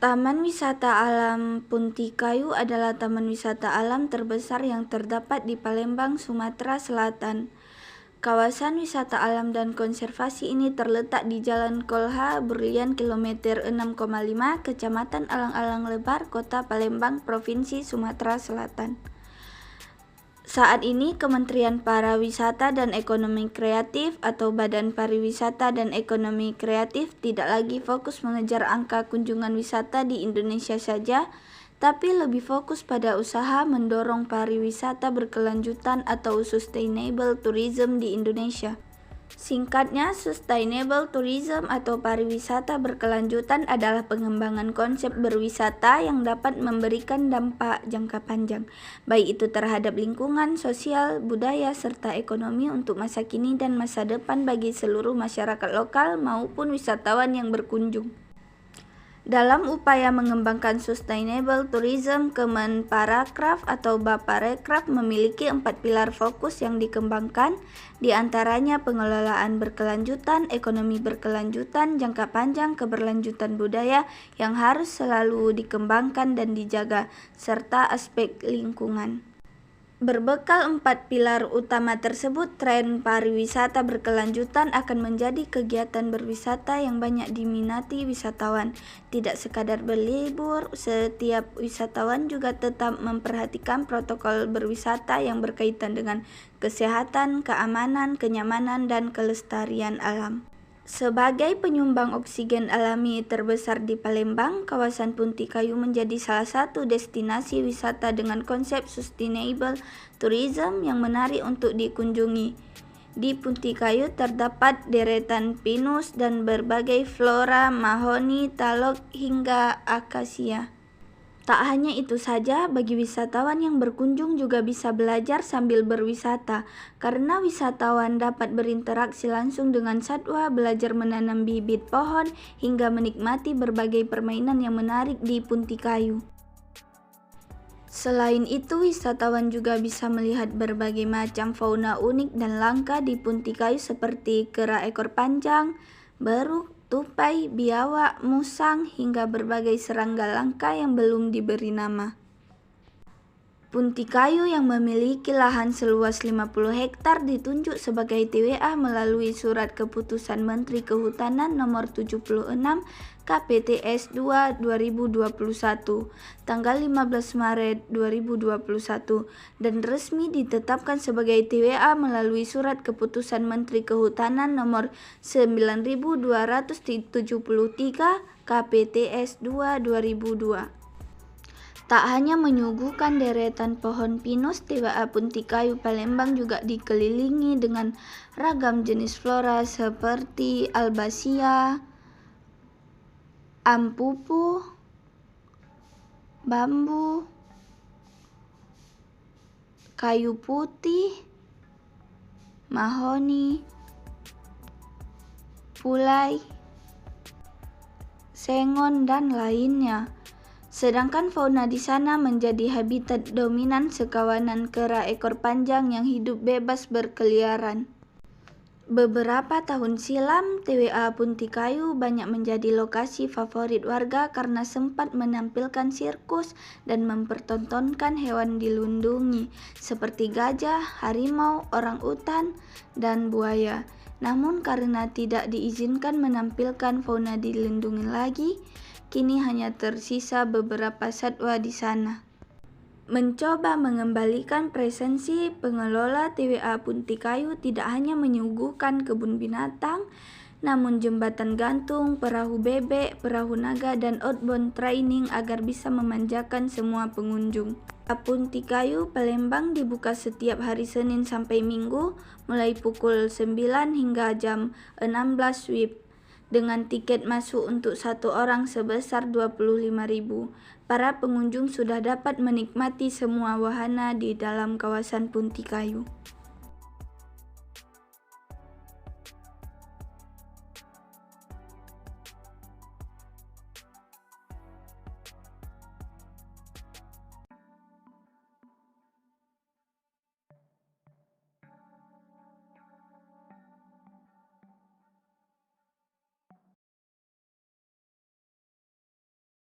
Taman Wisata Alam Punti Kayu adalah taman wisata alam terbesar yang terdapat di Palembang, Sumatera Selatan. Kawasan wisata alam dan konservasi ini terletak di Jalan Kolha Berlian kilometer 6,5, Kecamatan Alang-Alang Lebar, Kota Palembang, Provinsi Sumatera Selatan. Saat ini Kementerian Pariwisata dan Ekonomi Kreatif atau Badan Pariwisata dan Ekonomi Kreatif tidak lagi fokus mengejar angka kunjungan wisata di Indonesia saja, tapi lebih fokus pada usaha mendorong pariwisata berkelanjutan atau sustainable tourism di Indonesia. Singkatnya, sustainable tourism atau pariwisata berkelanjutan adalah pengembangan konsep berwisata yang dapat memberikan dampak jangka panjang, baik itu terhadap lingkungan, sosial, budaya, serta ekonomi untuk masa kini dan masa depan bagi seluruh masyarakat lokal maupun wisatawan yang berkunjung. Dalam upaya mengembangkan sustainable tourism, Kemenparekraf atau Baparekraf memiliki 4 pilar fokus yang dikembangkan, di antaranya pengelolaan berkelanjutan, ekonomi berkelanjutan, jangka panjang, keberlanjutan budaya yang harus selalu dikembangkan dan dijaga, serta aspek lingkungan. Berbekal 4 pilar utama tersebut, tren pariwisata berkelanjutan akan menjadi kegiatan berwisata yang banyak diminati wisatawan. Tidak sekadar berlibur, setiap wisatawan juga tetap memperhatikan protokol berwisata yang berkaitan dengan kesehatan, keamanan, kenyamanan, dan kelestarian alam. Sebagai penyumbang oksigen alami terbesar di Palembang, kawasan Punti Kayu menjadi salah satu destinasi wisata dengan konsep sustainable tourism yang menarik untuk dikunjungi. Di Punti Kayu terdapat deretan pinus dan berbagai flora mahoni, talok, hingga akasia. Tak hanya itu saja, bagi wisatawan yang berkunjung juga bisa belajar sambil berwisata, karena wisatawan dapat berinteraksi langsung dengan satwa, belajar menanam bibit pohon, hingga menikmati berbagai permainan yang menarik di Punti Kayu. Selain itu, wisatawan juga bisa melihat berbagai macam fauna unik dan langka di Punti Kayu seperti kera ekor panjang, beruk, tupai, biawak, musang, hingga berbagai serangga langka yang belum diberi nama. Punti Kayu yang memiliki lahan seluas 50 hektar ditunjuk sebagai TWA melalui Surat Keputusan Menteri Kehutanan Nomor 76 KPTS 2 2021 tanggal 15 Maret 2021 dan resmi ditetapkan sebagai TWA melalui Surat Keputusan Menteri Kehutanan Nomor 9273 KPTS 2 2002. Tak hanya menyuguhkan deretan pohon pinus, TWA Punti Kayu Palembang juga dikelilingi dengan ragam jenis flora seperti albasia, ampupu, bambu, kayu putih, mahoni, pulai, sengon, dan lainnya. Sedangkan fauna di sana menjadi habitat dominan sekawanan kera ekor panjang yang hidup bebas berkeliaran. Beberapa tahun silam, TWA Punti Kayu banyak menjadi lokasi favorit warga karena sempat menampilkan sirkus dan mempertontonkan hewan dilindungi seperti gajah, harimau, orangutan, dan buaya. Namun karena tidak diizinkan menampilkan fauna dilindungi lagi, kini hanya tersisa beberapa satwa di sana. Mencoba mengembalikan presensi, pengelola TWA Punti Kayu tidak hanya menyuguhkan kebun binatang, namun jembatan gantung, perahu bebek, perahu naga, dan outbound training agar bisa memanjakan semua pengunjung. Punti Kayu Palembang dibuka setiap hari Senin sampai Minggu mulai pukul 9 hingga jam 16 WIB. Dengan tiket masuk untuk satu orang sebesar 25.000, para pengunjung sudah dapat menikmati semua wahana di dalam kawasan Punti Kayu.